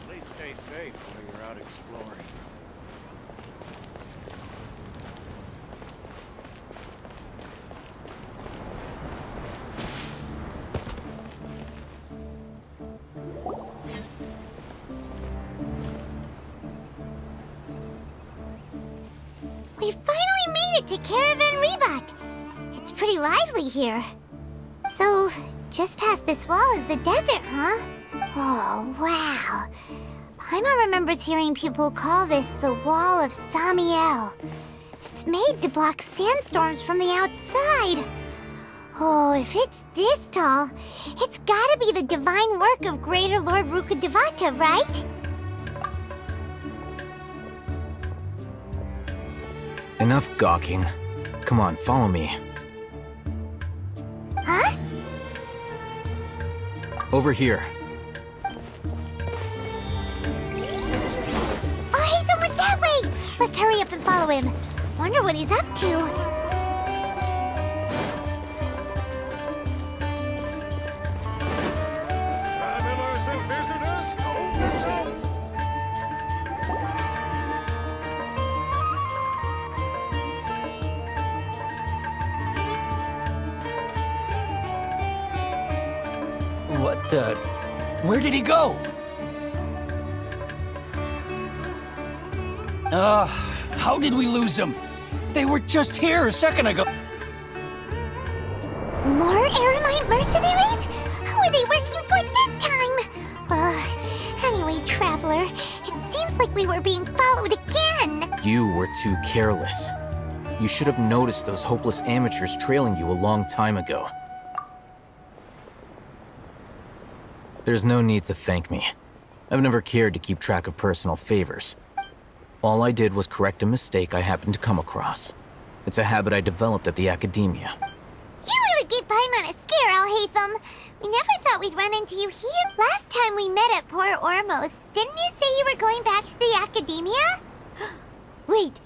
Please stay safe while you're out exploring. We finally made it to Caravan Rebot. It's pretty lively here. So, just past this wall is the desert, huh? Oh, wow. Paimon remembers hearing people call this the Wall of Samiel. It's made to block sandstorms from the outside. Oh, if it's this tall, it's gotta be the divine work of Greater Lord Rukkhadevata, right? Enough gawking. Come on, follow me. Huh? Over here. Alhaitham went that way! Let's hurry up and follow him. Wonder what he's up to. Travelers and visitors, What the? Where did he go? How did we lose him? They were just here a second ago. More Eremite mercenaries? Who are they working for this time? Anyway, Traveler, it seems like we were being followed again. You were too careless. You should have noticed those hopeless amateurs trailing you a long time ago. There's no need to thank me. I've never cared to keep track of personal favors. All I did was correct a mistake I happened to come across. It's a habit I developed at the Academia. You really gave Paimon a scare, Alhaitham. We never thought we'd run into you here. Last time we met at Port Ormos, didn't you say you were going back to the Academia? Wait,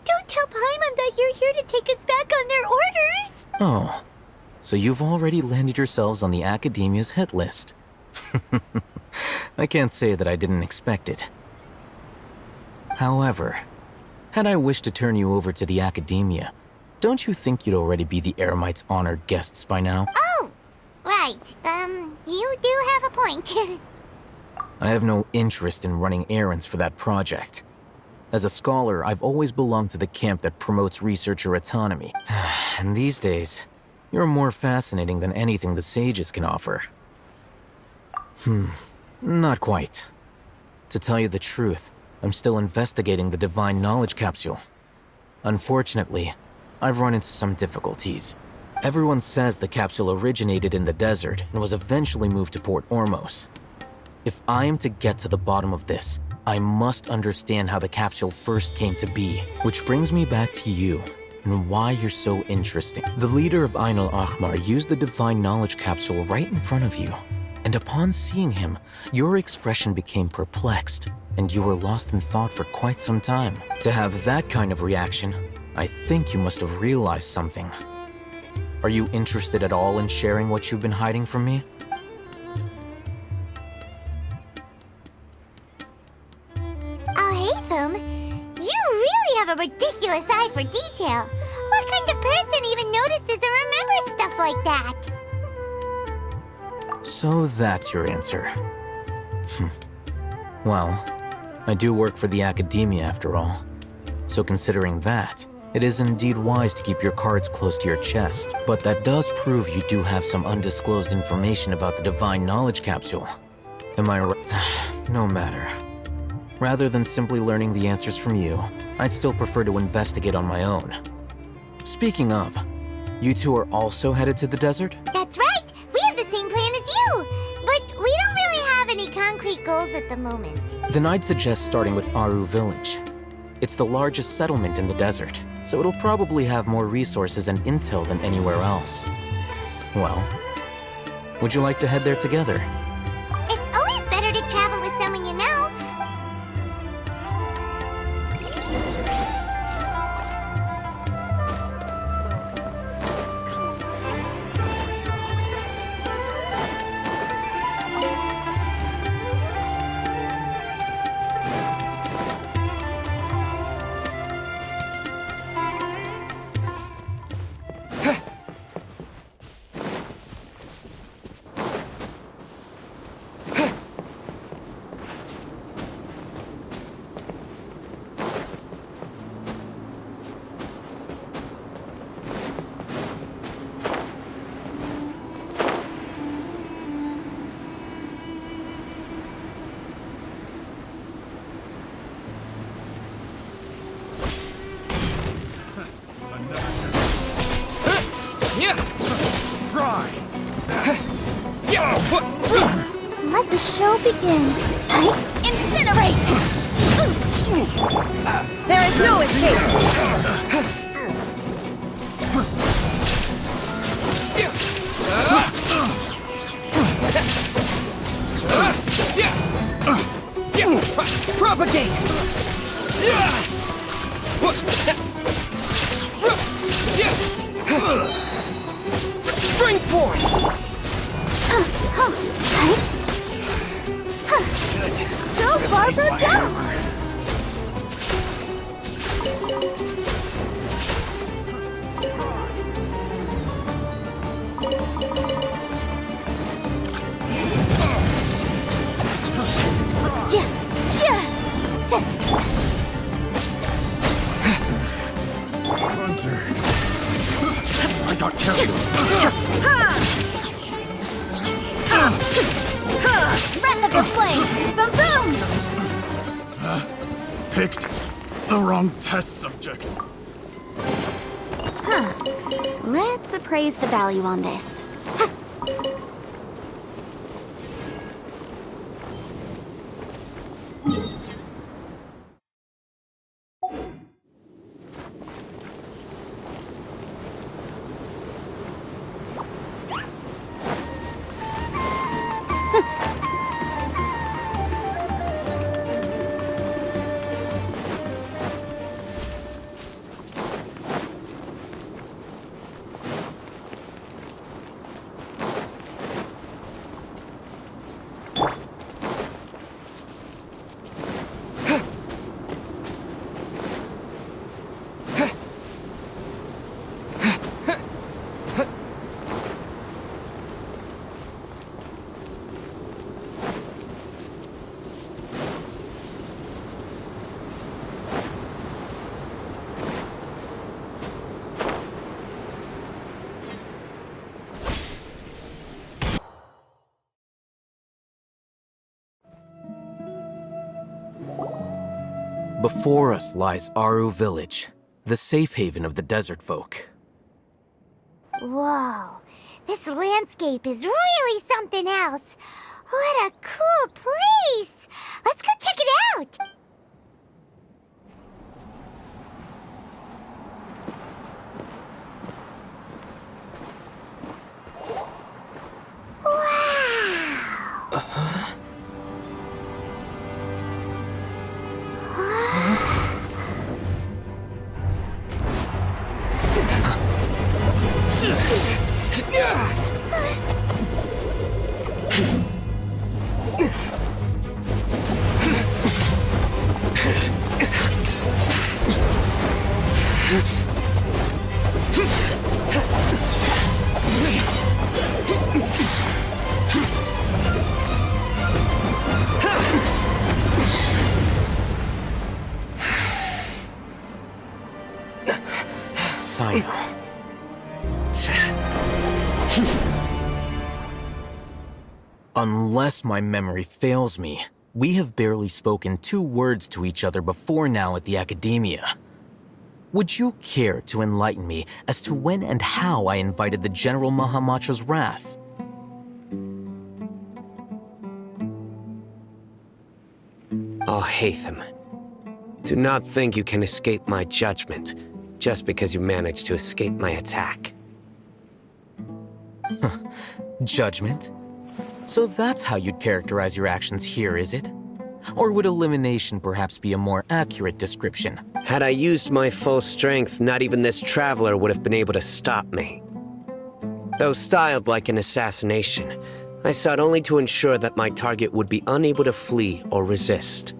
don't tell Paimon that you're here to take us back on their orders. Oh, so you've already landed yourselves on the Academia's hit list. I can't say that I didn't expect it. However, had I wished to turn you over to the Academia, don't you think you'd already be the Eremites' honored guests by now? Oh, right. You do have a point. I have no interest in running errands for that project. As a scholar, I've always belonged to the camp that promotes researcher autonomy. And these days, you're more fascinating than anything the sages can offer. Not quite. To tell you the truth, I'm still investigating the Divine Knowledge Capsule. Unfortunately, I've run into some difficulties. Everyone says the capsule originated in the desert and was eventually moved to Port Ormos. If I am to get to the bottom of this, I must understand how the capsule first came to be. Which brings me back to you, and why you're so interesting. The leader of Ain al-Ahmar used the Divine Knowledge Capsule right in front of you. And upon seeing him, your expression became perplexed, and you were lost in thought for quite some time. To have that kind of reaction, I think you must have realized something. Are you interested at all in sharing what you've been hiding from me? Alhaitham, you really have a ridiculous eye for detail. What kind of person even notices or remembers stuff like that? So that's your answer. Well, I do work for the Academia after all. So considering that, it is indeed wise to keep your cards close to your chest. But that does prove you do have some undisclosed information about the Divine Knowledge Capsule. Am I right? No matter. Rather than simply learning the answers from you, I'd still prefer to investigate on my own. Speaking of, you two are also headed to the desert? That's right! We have the same plan as you! But we don't really have any concrete goals at the moment. Then I'd suggest starting with Aru Village. It's the largest settlement in the desert, so it'll probably have more resources and intel than anywhere else. Well, would you like to head there together? It's always better to travel with someone you know. Let the show begin. Incinerate! There is no escape! Propagate! Spring forth! Go, Barber, go! Hunter. I got carried. Breath of the flame! Boom, boom! Picked the wrong test subject. Let's appraise the value on this. Before us lies Aru Village, the safe haven of the desert folk. Whoa, this landscape is really something else. What a cool place! Let's go check it out! Wow! Cyno. Unless my memory fails me, we have barely spoken 2 words to each other before now at the Academia. Would you care to enlighten me as to when and how I invited the General Mahamatra's wrath? Alhaitham, do not think you can escape my judgment just because you managed to escape my attack. Judgment? So that's how you'd characterize your actions here, is it? Or would elimination perhaps be a more accurate description? Had I used my full strength, not even this traveler would have been able to stop me. Though styled like an assassination, I sought only to ensure that my target would be unable to flee or resist.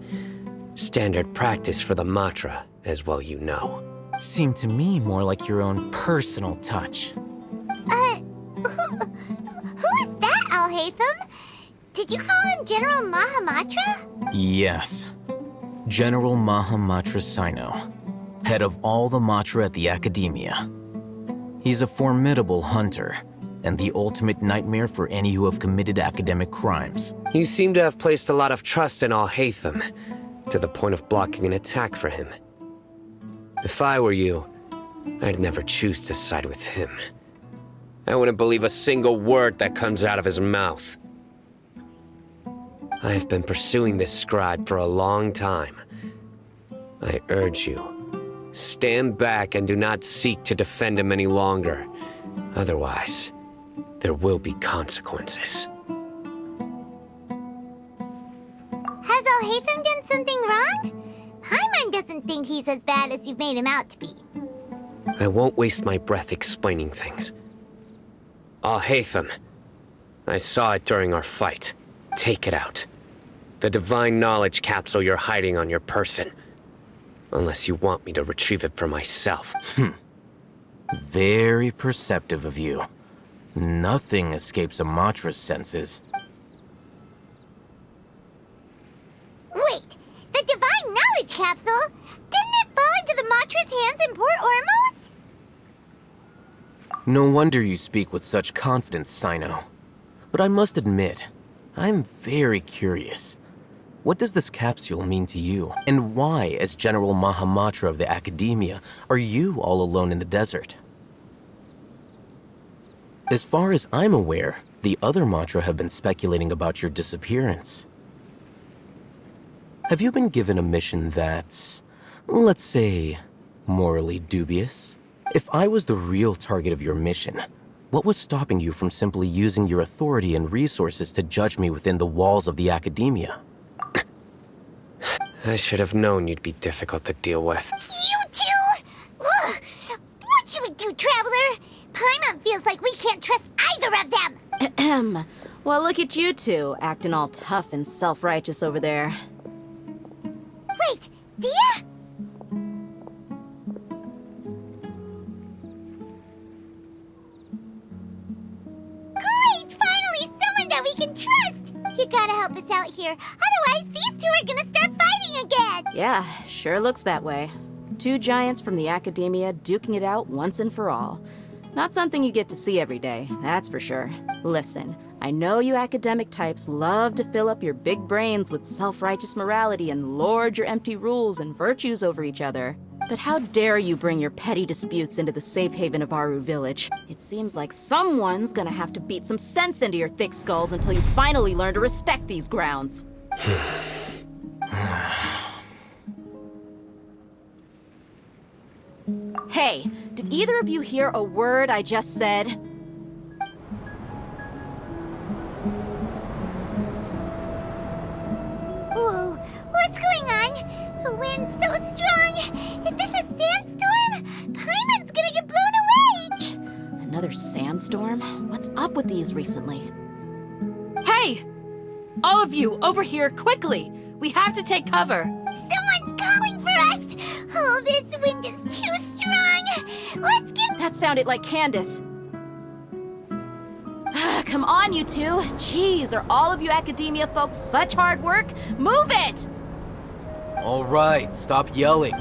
Standard practice for the Matra, as well you know. Seemed to me more like your own personal touch. Who is that, Alhaitham? Did you call him General Mahamatra? Yes. General Mahamatra Cyno, head of all the Matra at the Academia. He's a formidable hunter, and the ultimate nightmare for any who have committed academic crimes. You seem to have placed a lot of trust in Alhaitham, to the point of blocking an attack for him. If I were you, I'd never choose to side with him. I wouldn't believe a single word that comes out of his mouth. I have been pursuing this scribe for a long time. I urge you, stand back and do not seek to defend him any longer. Otherwise, there will be consequences. Has Alhaitham done something wrong? Paimon doesn't think he's as bad as you've made him out to be. I won't waste my breath explaining things. Alhaitham, I saw it during our fight. Take it out. The divine knowledge capsule you're hiding on your person. Unless you want me to retrieve it for myself. Very perceptive of you. Nothing escapes Amatra's senses. Wait, the divine knowledge capsule? Didn't it fall into the Matra's hands in Port Ormos? No wonder you speak with such confidence, Cyno. But I must admit, I'm very curious. What does this capsule mean to you? And why, as General Mahamatra of the Academia, are you all alone in the desert? As far as I'm aware, the other Matra have been speculating about your disappearance. Have you been given a mission that's, let's say, morally dubious? If I was the real target of your mission, what was stopping you from simply using your authority and resources to judge me within the walls of the Academia? I should have known you'd be difficult to deal with. You two? Ugh! What you would do, Traveler? Paimon feels like we can't trust either of them! Ahem. Well, look at you two, acting all tough and self-righteous over there. Wait, Dheya? Great! Finally, someone that we can trust! You gotta help us out here, otherwise these two are gonna start fighting again! Yeah, sure looks that way. Two giants from the Academia duking it out once and for all. Not something you get to see every day, that's for sure. Listen, I know you academic types love to fill up your big brains with self-righteous morality and lord your empty rules and virtues over each other. But how dare you bring your petty disputes into the safe haven of Aru Village? It seems like someone's gonna have to beat some sense into your thick skulls until you finally learn to respect these grounds. Hey, did either of you hear a word I just said? Whoa, what's going on? The wind's so strong! Is this a sandstorm? Paimon's gonna get blown away! Another sandstorm? What's up with these recently? Hey! All of you, over here, quickly! We have to take cover! Someone's calling for us! Oh, this wind is too strong! Let's get— That sounded like Candace. Come on, you two. Jeez, are all of you Academia folks such hard work? Move it! All right, stop yelling.